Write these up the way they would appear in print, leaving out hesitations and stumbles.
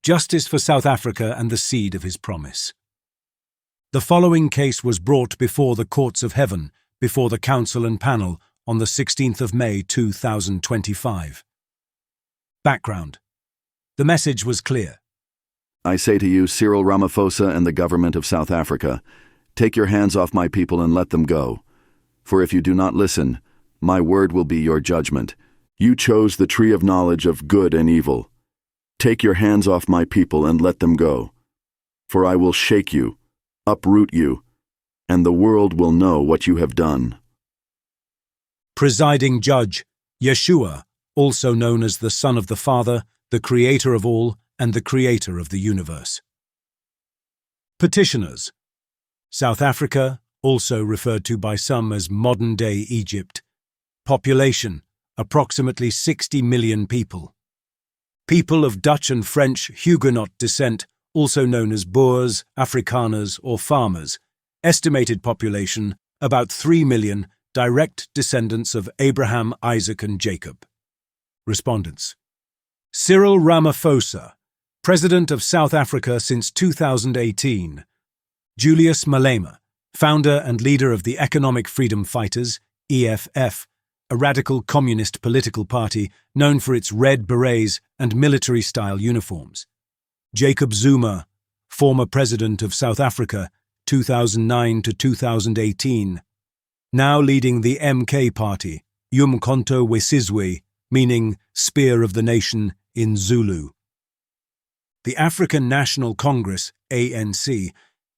Justice for South Africa and the seed of his promise. The following case was brought before the courts of heaven, before the council and panel, on the 16th of May 2025. Background. The message was clear. I say to you, Cyril Ramaphosa and the government of South Africa, take your hands off my people and let them go. For if you do not listen, my word will be your judgment. You chose the tree of knowledge of good and evil. Take your hands off my people and let them go. For I will shake you, uproot you, and the world will know what you have done. Presiding Judge, Yeshua, also known as the Son of the Father, the Creator of all, and the Creator of the universe. Petitioners. South Africa, also referred to by some as modern-day Egypt. Population, approximately 60 million people. People of Dutch and French Huguenot descent, also known as Boers, Afrikaners, or farmers. Estimated population, about 3 million, direct descendants of Abraham, Isaac, and Jacob. Respondents. Cyril Ramaphosa, President of South Africa since 2018. JULIUS Malema, founder and leader of the Economic Freedom Fighters, EFF, a radical communist political party known for its red berets and military-style uniforms. Jacob Zuma, former President of South Africa, 2009 to 2018, now leading the MK party, uMkhonto weSizwe, meaning Spear of the Nation in Zulu. The African National Congress, ANC,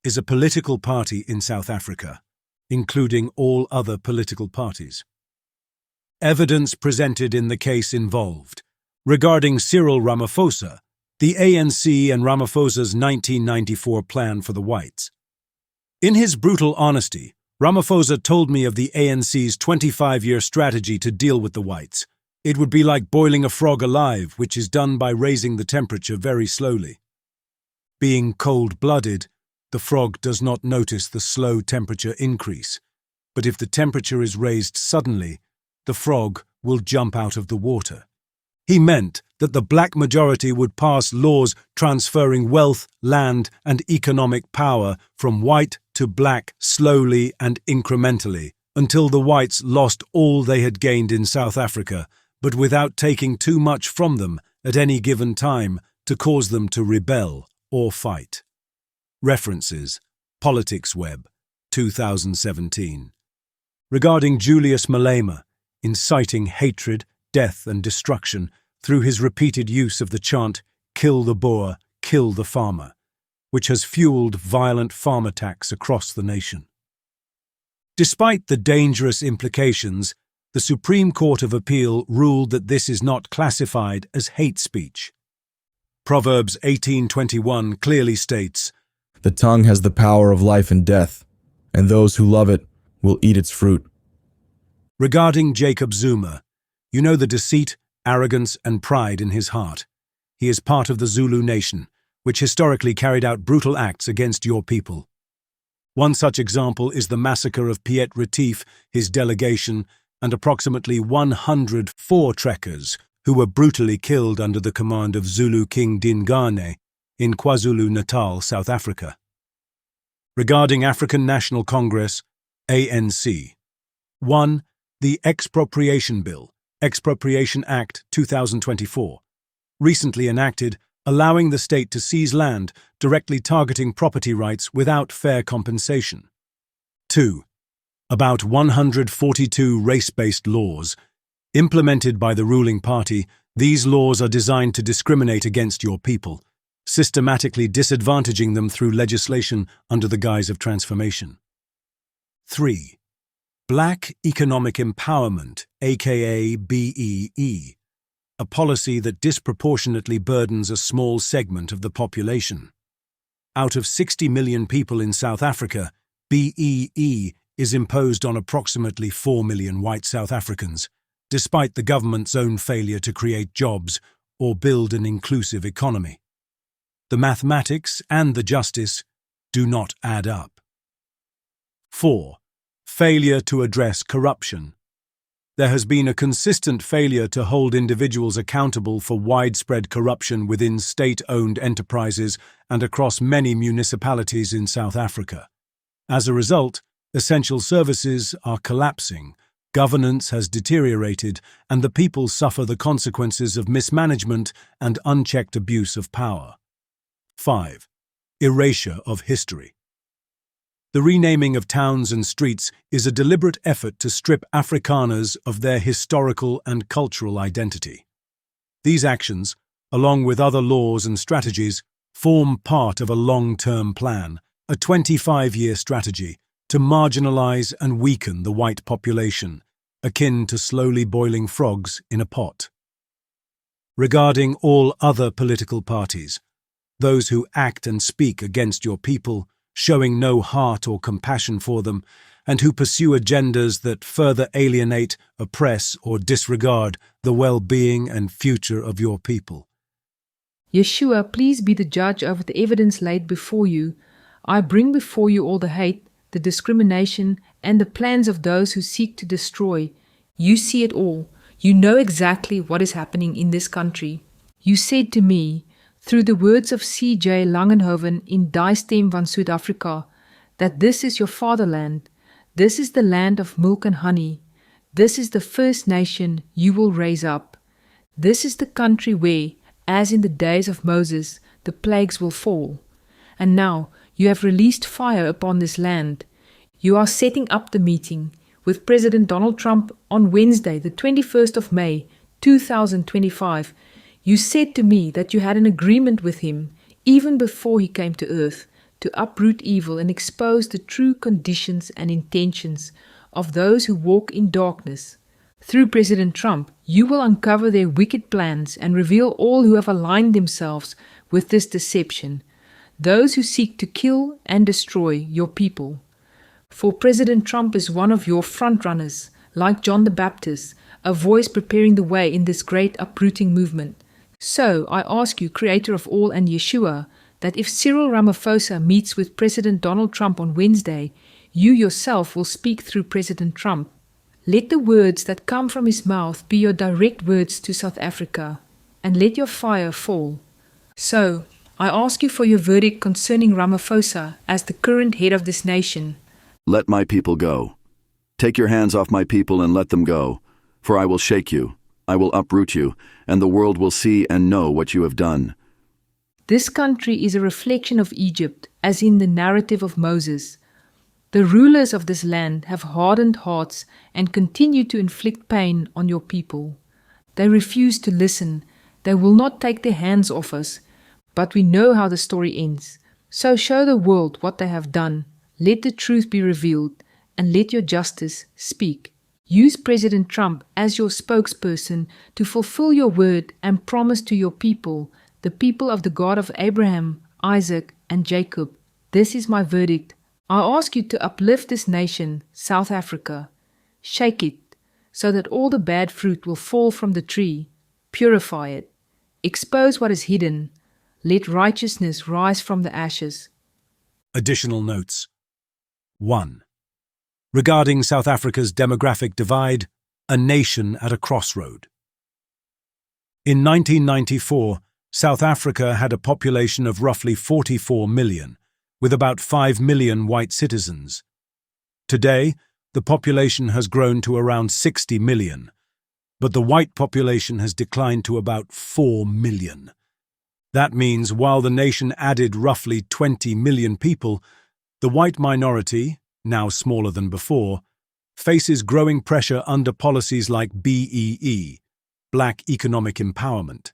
is a political party in South Africa, including all other political parties. Evidence presented in the case involved. Regarding Cyril Ramaphosa, the ANC and Ramaphosa's 1994 plan for the whites. In his brutal honesty, Ramaphosa told me of the ANC's 25-year strategy to deal with the whites. It would be like boiling a frog alive, which is done by raising the temperature very slowly. Being cold-blooded, the frog does not notice the slow temperature increase, but if the temperature is raised suddenly, the frog will jump out of the water. He meant that the black majority would pass laws transferring wealth, land, and economic power from white to black slowly and incrementally, until the whites lost all they had gained in South Africa, but without taking too much from them at any given time to cause them to rebel or fight. References: Politics Web, 2017. Regarding Julius Malema, inciting hatred, death, and destruction through his repeated use of the chant, "Kill the Boer, kill the farmer," which has fueled violent farm attacks across the nation. Despite the dangerous implications, the Supreme Court of Appeal ruled that this is not classified as hate speech. Proverbs 18:21 clearly states, "The tongue has the power of life and death, and those who love it will eat its fruit." Regarding Jacob Zuma, you know the deceit, arrogance, and pride in his heart. He is part of the Zulu nation, which historically carried out brutal acts against your people. One such example is the massacre of Piet Retief, his delegation, and approximately 100 trekkers who were brutally killed under the command of Zulu King Dingane in KwaZulu-Natal, South Africa. Regarding African National Congress, ANC. 1. The Expropriation Bill, Expropriation Act 2024, recently enacted, allowing the state to seize land, directly targeting property rights without fair compensation. 2. About 142 race-based laws. Implemented by the ruling party, these laws are designed to discriminate against your people, systematically disadvantaging them through legislation under the guise of transformation. 3. Black Economic Empowerment, aka BEE, a policy that disproportionately burdens a small segment of the population. Out of 60 million people in South Africa, BEE is imposed on approximately 4 million white South Africans, despite the government's own failure to create jobs or build an inclusive economy. The mathematics and the justice do not add up. 4. Failure to address corruption. There has been a consistent failure to hold individuals accountable for widespread corruption within state-owned enterprises and across many municipalities in South Africa. As a result, essential services are collapsing, governance has deteriorated, and the people suffer the consequences of mismanagement and unchecked abuse of power. 5. Erasure of history. The renaming of towns and streets is a deliberate effort to strip Afrikaners of their historical and cultural identity. These actions, along with other laws and strategies, form part of a long-term plan, a 25-year strategy, to marginalize and weaken the white population, akin to slowly boiling frogs in a pot. Regarding all other political parties, those who act and speak against your people, showing no heart or compassion for them, and who pursue agendas that further alienate, oppress, or disregard the well-being and future of your people. Yeshua, please be the judge over the evidence laid before you. I bring before you all the hate, the discrimination, and the plans of those who seek to destroy. You see it all. You know exactly what is happening in this country. You said to me, through the words of C.J. Langenhoven in Die Stem van Suid-Afrika, that this is your fatherland, this is the land of milk and honey, this is the first nation you will raise up. This is the country where, as in the days of Moses, the plagues will fall. And now you have released fire upon this land. You are setting up the meeting with President Donald Trump on Wednesday, the 21st of May, 2025, You said to me that you had an agreement with him, even before he came to earth, to uproot evil and expose the true conditions and intentions of those who walk in darkness. Through President Trump, you will uncover their wicked plans and reveal all who have aligned themselves with this deception, those who seek to kill and destroy your people. For President Trump is one of your frontrunners, like John the Baptist, a voice preparing the way in this great uprooting movement. So I ask you, Creator of all and Yeshua, that if Cyril Ramaphosa meets with President Donald Trump on Wednesday, you yourself will speak through President Trump. Let the words that come from his mouth be your direct words to South Africa, and let your fire fall. So, I ask you for your verdict concerning Ramaphosa as the current head of this nation. Let my people go. Take your hands off my people and let them go, for I will shake you, I will uproot you, and the world will see and know what you have done. This country is a reflection of Egypt, as in the narrative of Moses. The rulers of this land have hardened hearts and continue to inflict pain on your people. They refuse to listen. They will not take their hands off us. But we know how the story ends. So show the world what they have done. Let the truth be revealed, and let your justice speak. Use President Trump as your spokesperson to fulfill your word and promise to your people, the people of the God of Abraham, Isaac, and Jacob. This is my verdict. I ask you to uplift this nation, South Africa. Shake it, so that all the bad fruit will fall from the tree. Purify it. Expose what is hidden. Let righteousness rise from the ashes. Additional notes. 1. Regarding South Africa's demographic divide, a nation at a crossroad. In 1994, South Africa had a population of roughly 44 million, with about 5 million white citizens. Today, the population has grown to around 60 million, but the white population has declined to about 4 million. That means while the nation added roughly 20 million people, the white minority, now smaller than before, faces growing pressure under policies like BEE, Black Economic Empowerment.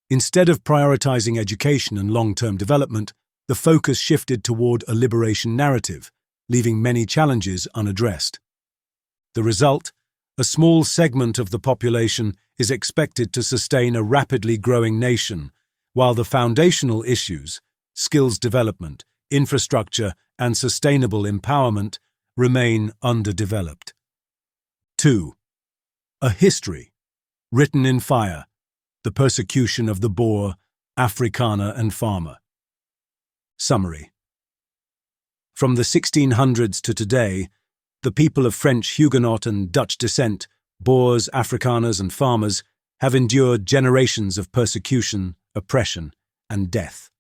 Instead of prioritizing education and long-term development, the focus shifted toward a liberation narrative, leaving many challenges unaddressed. The result? A small segment of the population is expected to sustain a rapidly growing nation, while the foundational issues, skills development, infrastructure, and sustainable empowerment remain underdeveloped. 2. A history, written in fire, the persecution of the Boer, Afrikaner, and farmer. Summary. From the 1600s to today, the people of French Huguenot and Dutch descent Boers, Afrikaners and farmers have endured generations of persecution, oppression and death.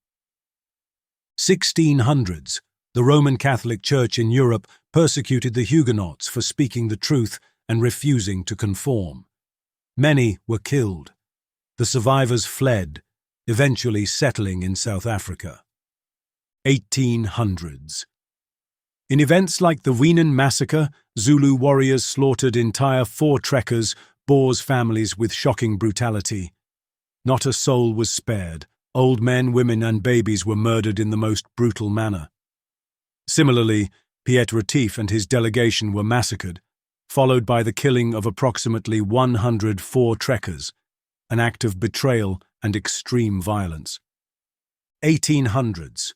1600s, the Roman Catholic Church in Europe persecuted the Huguenots for speaking the truth and refusing to conform. Many were killed. The survivors fled, eventually settling in South Africa. 1800s. In events like the Weenen massacre, Zulu warriors slaughtered entire Voortrekkers, Boers families with shocking brutality. Not a soul was spared. Old men, women and babies were murdered in the most brutal manner. Similarly, Piet Retief and his delegation were massacred, followed by the killing of approximately 100 Voortrekkers, an act of betrayal and extreme violence. 1800s.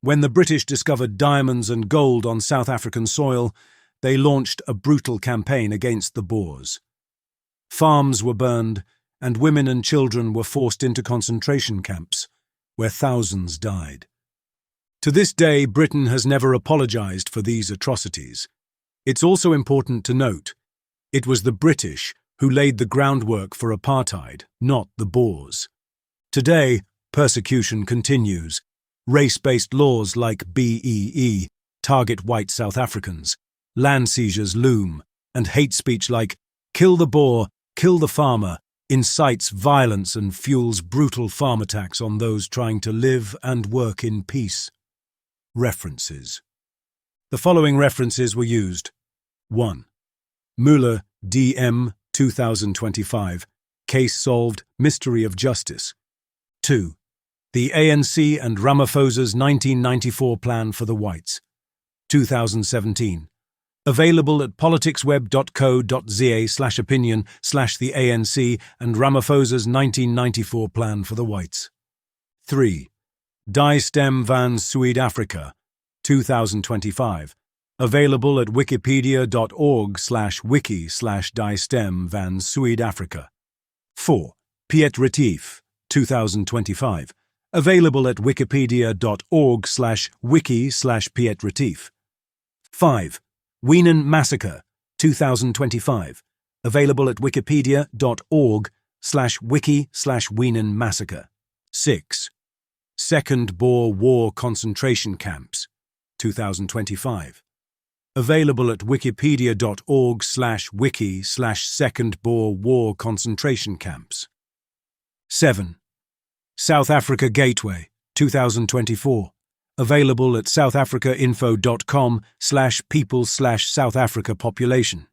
When the British discovered diamonds and gold on South African soil, they launched a brutal campaign against the Boers. Farms were burned, and women and children were forced into concentration camps, where thousands died. To this day, Britain has never apologised for these atrocities. It's also important to note, it was the British who laid the groundwork for apartheid, not the Boers. Today, persecution continues. Race-based laws like BEE target white South Africans, land seizures loom, and hate speech like "kill the Boer, kill the farmer" incites violence and fuels brutal farm attacks on those trying to live and work in peace. References. The following references were used. 1. Mueller, D.M. 2025. Case solved, mystery of justice. 2. The ANC and Ramaphosa's 1994 Plan for the Whites. 2017. Available at politicsweb.co.za/opinion/the ANC and Ramaphosa's 1994 Plan for the Whites. 3. Die Stem van Suid-Afrika, 2025. Available at wikipedia.org/wiki/Die Stem van Suid-Afrika. 4. Piet Retief, 2025. Available at wikipedia.org/wiki/Piet Retief. 5. Weenen Massacre, 2025. Available at wikipedia.org/wiki/Weenen Massacre. 6. Second Boer War Concentration Camps, 2025. Available at wikipedia.org/wiki/Second Boer War Concentration Camps. 7. South Africa Gateway, 2024. Available at southafricainfo.com/people/South Africa population.